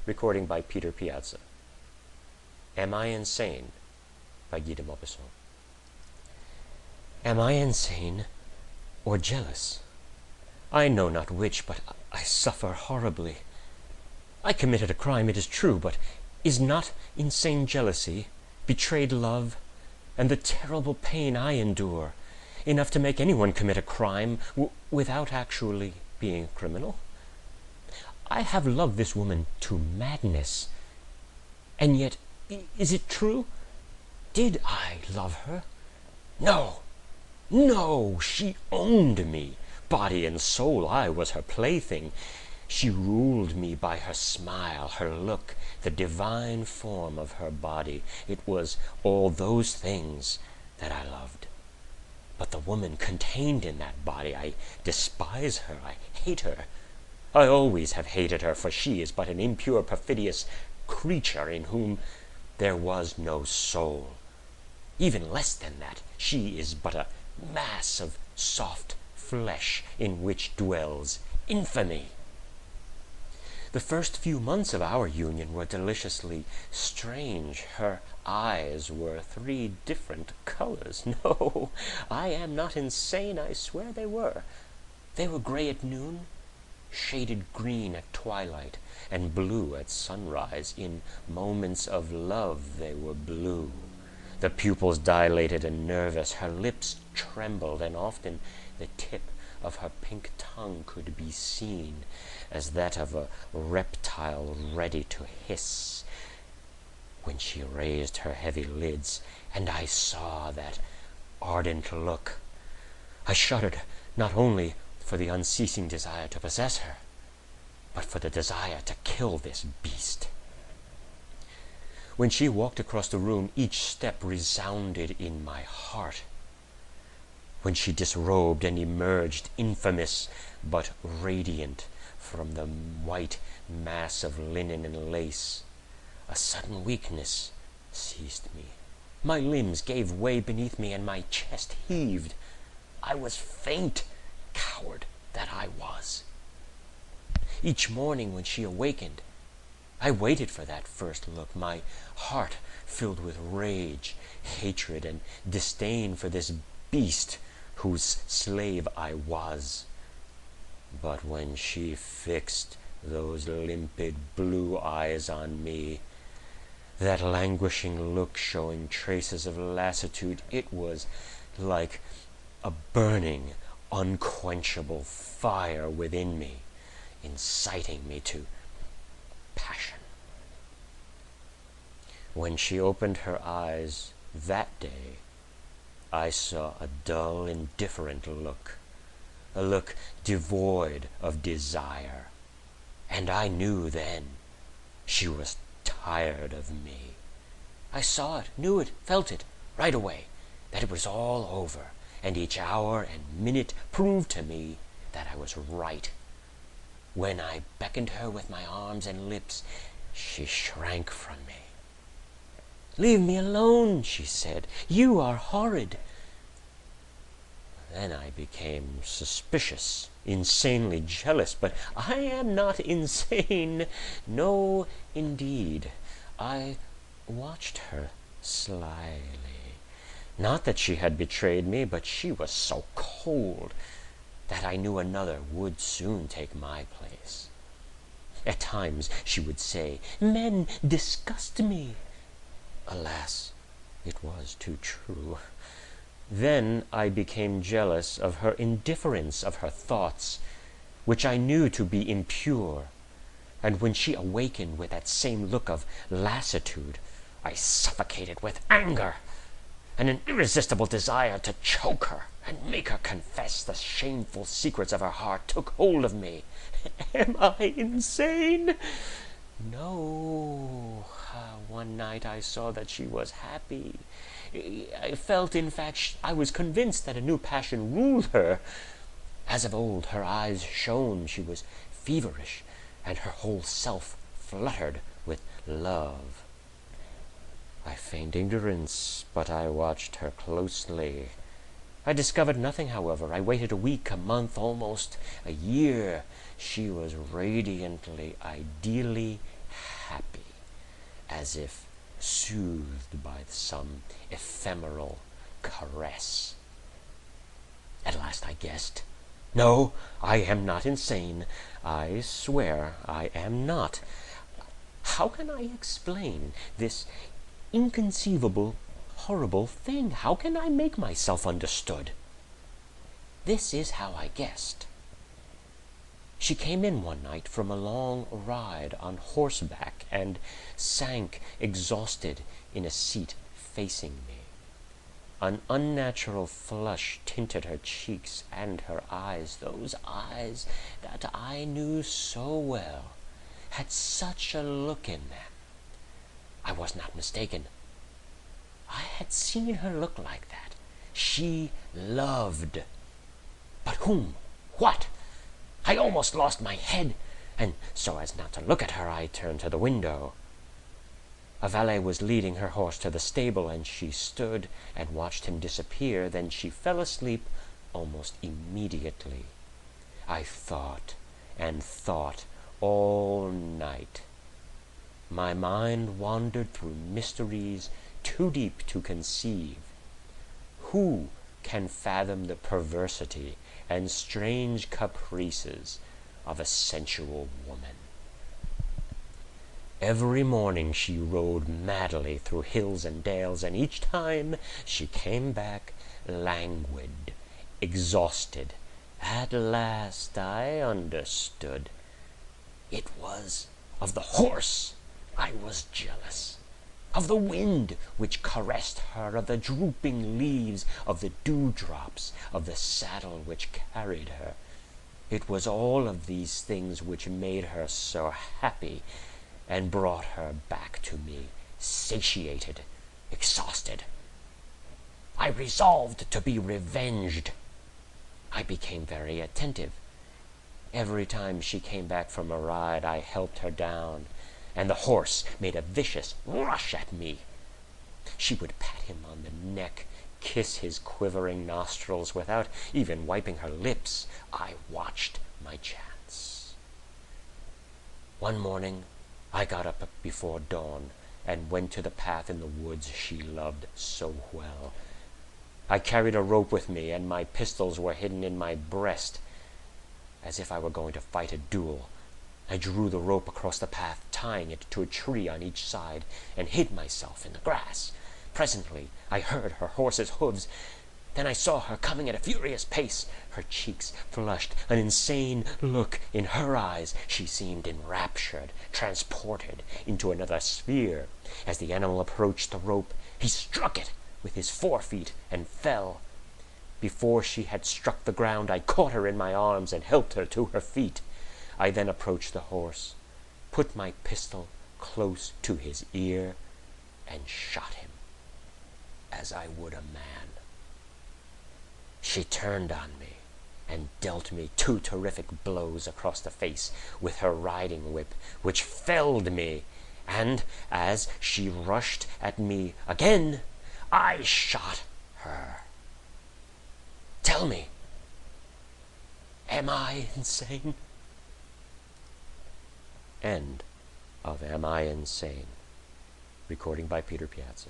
Recording by Peter Piazza. Am I Insane? By Guy de Maupassant. Am I insane or jealous? I know not which, but I suffer horribly. I committed a crime, it is true, but is not insane jealousy, betrayed love, and the terrible pain I endure enough to make anyone commit a crime without actually being a criminal? I have loved this woman to madness, and yet, is it true? Did I love her? No, no, she owned me. Body and soul, I was her plaything. She ruled me by her smile, her look, the divine form of her body. It was all those things that I loved. But the woman contained in that body, I despise her, I hate her. I always have hated her, for she is but an impure, perfidious creature in whom there was no soul. Even less than that, she is but a mass of soft flesh in which dwells infamy. The first few months of our union were deliciously strange. Her eyes were 3 different colors. No, I am not insane, I swear they were. They were gray at noon, shaded green at twilight, and blue at sunrise. In moments of love they were blue. The pupils dilated and nervous, her lips trembled, and often the tip of her pink tongue could be seen, as that of a reptile ready to hiss, when she raised her heavy lids, and I saw that ardent look. I shuddered, not only for the unceasing desire to possess her, but for the desire to kill this beast. When she walked across the room, each step resounded in my heart. When she disrobed and emerged, infamous but radiant, from the white mass of linen and lace, a sudden weakness seized me. My limbs gave way beneath me, and my chest heaved. I was faint, coward that I was. Each morning when she awakened, I waited for that first look, my heart filled with rage, hatred, and disdain for this beast whose slave I was. But when she fixed those limpid blue eyes on me, that languishing look showing traces of lassitude, it was like a burning, unquenchable fire within me, inciting me to passion. When she opened her eyes that day, I saw a dull, indifferent look, a look devoid of desire, and I knew then she was tired of me. I saw it, knew it, felt it, right away, that it was all over, and each hour and minute proved to me that I was right. When I beckoned her with my arms and lips, she shrank from me. "Leave me alone," she said. "You are horrid." Then I became suspicious, insanely jealous, but I am not insane. No, indeed. I watched her slyly. Not that she had betrayed me, but she was so cold that I knew another would soon take my place. At times she would say, "Men disgust me." Alas, it was too true. Then I became jealous of her indifference, of her thoughts, which I knew to be impure, and when she awakened with that same look of lassitude, I suffocated with anger, and an irresistible desire to choke her and make her confess the shameful secrets of her heart took hold of me. Am I insane? No. One night I saw that she was happy. I felt, in fact, I was convinced that a new passion ruled her. As of old, her eyes shone, she was feverish, and her whole self fluttered with love. I feigned ignorance, but I watched her closely. I discovered nothing, however. I waited a week, a month, almost a year. She was radiantly, ideally as if soothed by some ephemeral caress. At last I guessed. No, I am not insane. I swear I am not. How can I explain this inconceivable, horrible thing? How can I make myself understood? This is how I guessed. She came in one night from a long ride on horseback and sank exhausted in a seat facing me. An unnatural flush tinted her cheeks and her eyes. Those eyes that I knew so well had such a look in them. I was not mistaken. I had seen her look like that. She loved. But whom? What? I almost lost my head, and so as not to look at her, I turned to the window. A valet was leading her horse to the stable, and she stood and watched him disappear. Then she fell asleep almost immediately. I thought and thought all night. My mind wandered through mysteries too deep to conceive. Who can fathom the perversity and strange caprices of a sensual woman? Every morning she rode madly through hills and dales, and each time she came back languid, exhausted. At last I understood. It was of the horse I was jealous, of the wind which caressed her, of the drooping leaves, of the dewdrops, of the saddle which carried her. It was all of these things which made her so happy and brought her back to me, satiated, exhausted. I resolved to be revenged. I became very attentive. Every time she came back from a ride, I helped her down, and the horse made a vicious rush at me. She would pat him on the neck, kiss his quivering nostrils without even wiping her lips. I watched my chance. One morning, I got up before dawn and went to the path in the woods she loved so well. I carried a rope with me, and my pistols were hidden in my breast, as if I were going to fight a duel. I drew the rope across the path, tying it to a tree on each side, and hid myself in the grass. Presently I heard her horse's hooves. Then I saw her coming at a furious pace. Her cheeks flushed, an insane look in her eyes. She seemed enraptured, transported into another sphere. As the animal approached the rope, he struck it with his forefeet and fell. Before she had struck the ground, I caught her in my arms and helped her to her feet. I then approached the horse, put my pistol close to his ear, and shot him, as I would a man. She turned on me and dealt me 2 terrific blows across the face with her riding whip, which felled me, and as she rushed at me again, I shot her. Tell me, am I insane? End of Am I Insane? Recording by Peter Piazza.